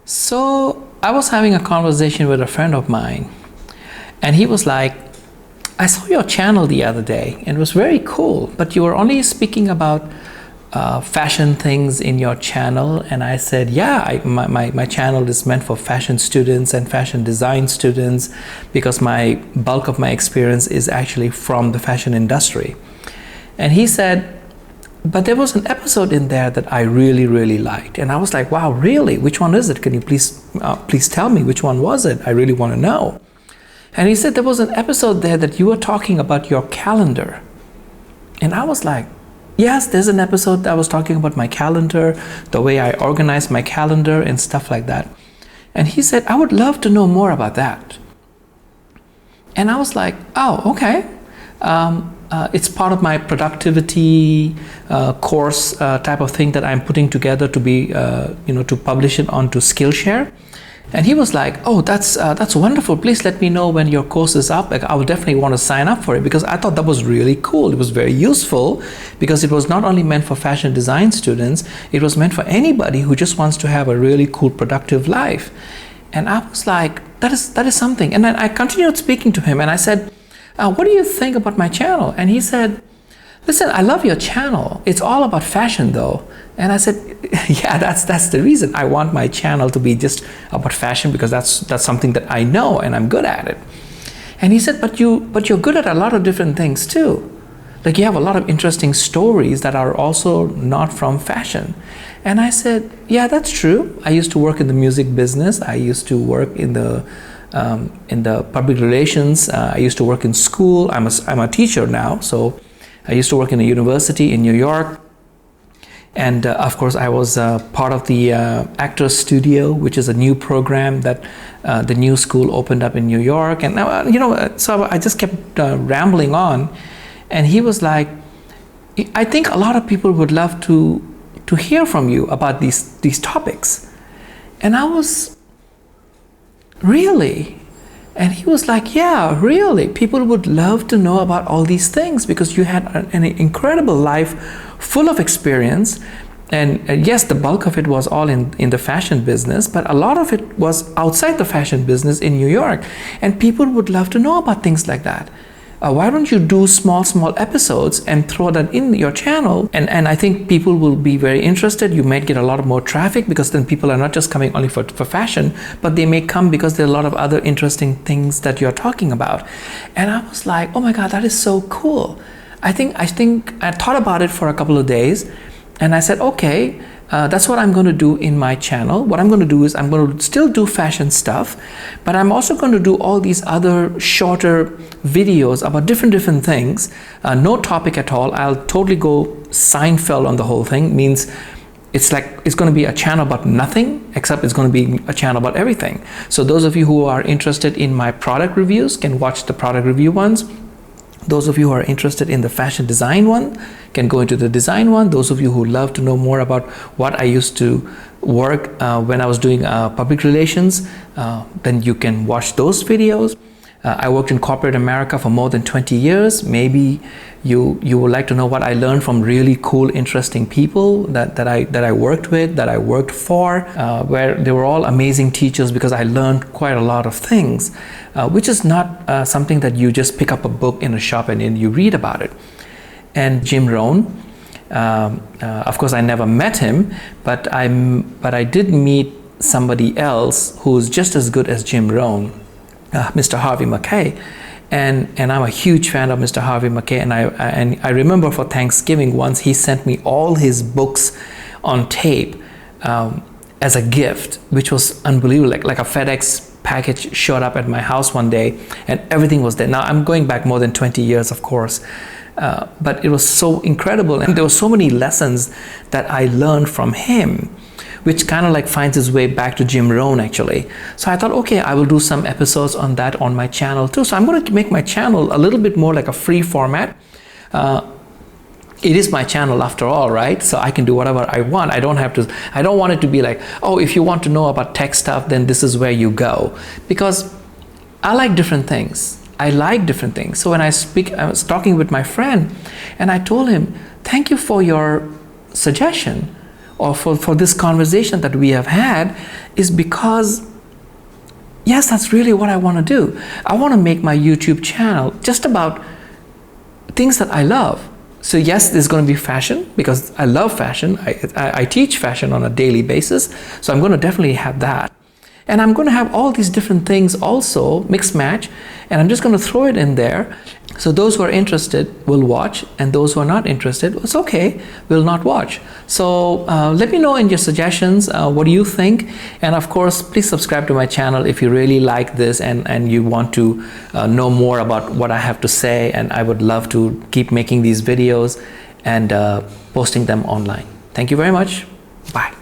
So I was having a conversation with a friend of mine, and he was like, I saw your channel the other day and it was very cool, but you were only speaking about fashion things in your channel. And I said, yeah, my channel is meant for fashion students and fashion design students because my bulk of my experience is actually from the fashion industry. And he said, but there was an episode in there that I really, really liked. And I was like, wow, really? Which one is it? Can you please tell me which one was it? I really want to know. And he said there was an episode there that you were talking about your calendar. And I was like, yes, there's an episode that I was talking about my calendar, the way I organize my calendar and stuff like that. And he said, I would love to know more about that. And I was like, oh, okay. It's part of my productivity course type of thing that I'm putting together to be, to publish it onto Skillshare. And he was like, oh, that's wonderful. Please let me know when your course is up. Like, I would definitely want to sign up for it because I thought that was really cool. It was very useful because it was not only meant for fashion design students, it was meant for anybody who just wants to have a really cool, productive life. And I was like, that is something. And then I continued speaking to him and I said, what do you think about my channel? And he said, listen, I love your channel. It's all about fashion though. And I said, yeah, that's the reason I want my channel to be just about fashion because that's something that I know and I'm good at it. And he said, but you're good at a lot of different things too. Like you have a lot of interesting stories that are also not from fashion. And I said, yeah, that's true. I used to work in the music business. I used to work in the public relations. I used to work in school. I'm a teacher now, so I used to work in a university in New York. And of course, I was part of the Actors Studio, which is a new program that the new school opened up in New York. And so I just kept rambling on. And he was like, I think a lot of people would love to hear from you about these topics. And I was, really? And he was like, yeah, really. People would love to know about all these things because you had an incredible life full of experience. And yes, the bulk of it was all in the fashion business, but a lot of it was outside the fashion business in New York. And people would love to know about things like that. Why don't you do small episodes and throw that in your channel? And I think people will be very interested. You might get a lot of more traffic because then people are not just coming only for fashion, but they may come because there are a lot of other interesting things that you're talking about. And I was like, oh my God, that is so cool. I think I thought about it for a couple of days and I said, okay, that's what I'm going to do in my channel. What I'm going to do is I'm going to still do fashion stuff, but I'm also going to do all these other shorter videos about different things. No topic at all. I'll totally go Seinfeld on the whole thing. Means it's going to be a channel about nothing, except it's going to be a channel about everything. So those of you who are interested in my product reviews can watch the product review ones. Those of you who are interested in the fashion design one can go into the design one. Those of you who love to know more about what I used to work when I was doing public relations, then you can watch those videos. I worked in corporate America for more than 20 years. Maybe you would like to know what I learned from really cool, interesting people that I worked with, that I worked for, where they were all amazing teachers because I learned quite a lot of things, which is not something that you just pick up a book in a shop and then you read about it. And Jim Rohn, of course, I never met him, but I did meet somebody else who's just as good as Jim Rohn. Mr. Harvey Mackay, and I'm a huge fan of Mr. Harvey Mackay, and I remember for Thanksgiving once he sent me all his books on tape as a gift, which was unbelievable. Like a FedEx package showed up at my house one day and everything was there. Now I'm going back more than 20 years, of course, but it was so incredible, and there were so many lessons that I learned from him, which kind of like finds its way back to Jim Rohn actually. So I thought, okay, I will do some episodes on that on my channel too. So I'm going to make my channel a little bit more like a free format. It is my channel after all, right? So I can do whatever I want. I don't want it to be like, oh, if you want to know about tech stuff, then this is where you go. Because I like different things. I like different things. So when I was talking with my friend and I told him, thank you for your suggestion. or for this conversation that we have had is because, yes, that's really what I want to do. I want to make my YouTube channel just about things that I love. So yes, there's going to be fashion because I love fashion. I teach fashion on a daily basis. So I'm going to definitely have that. And I'm going to have all these different things also, mix match, and I'm just going to throw it in there. So those who are interested will watch, and those who are not interested, it's okay, will not watch. So let me know in your suggestions, what do you think? And of course, please subscribe to my channel if you really like this and you want to know more about what I have to say. And I would love to keep making these videos and posting them online. Thank you very much. Bye.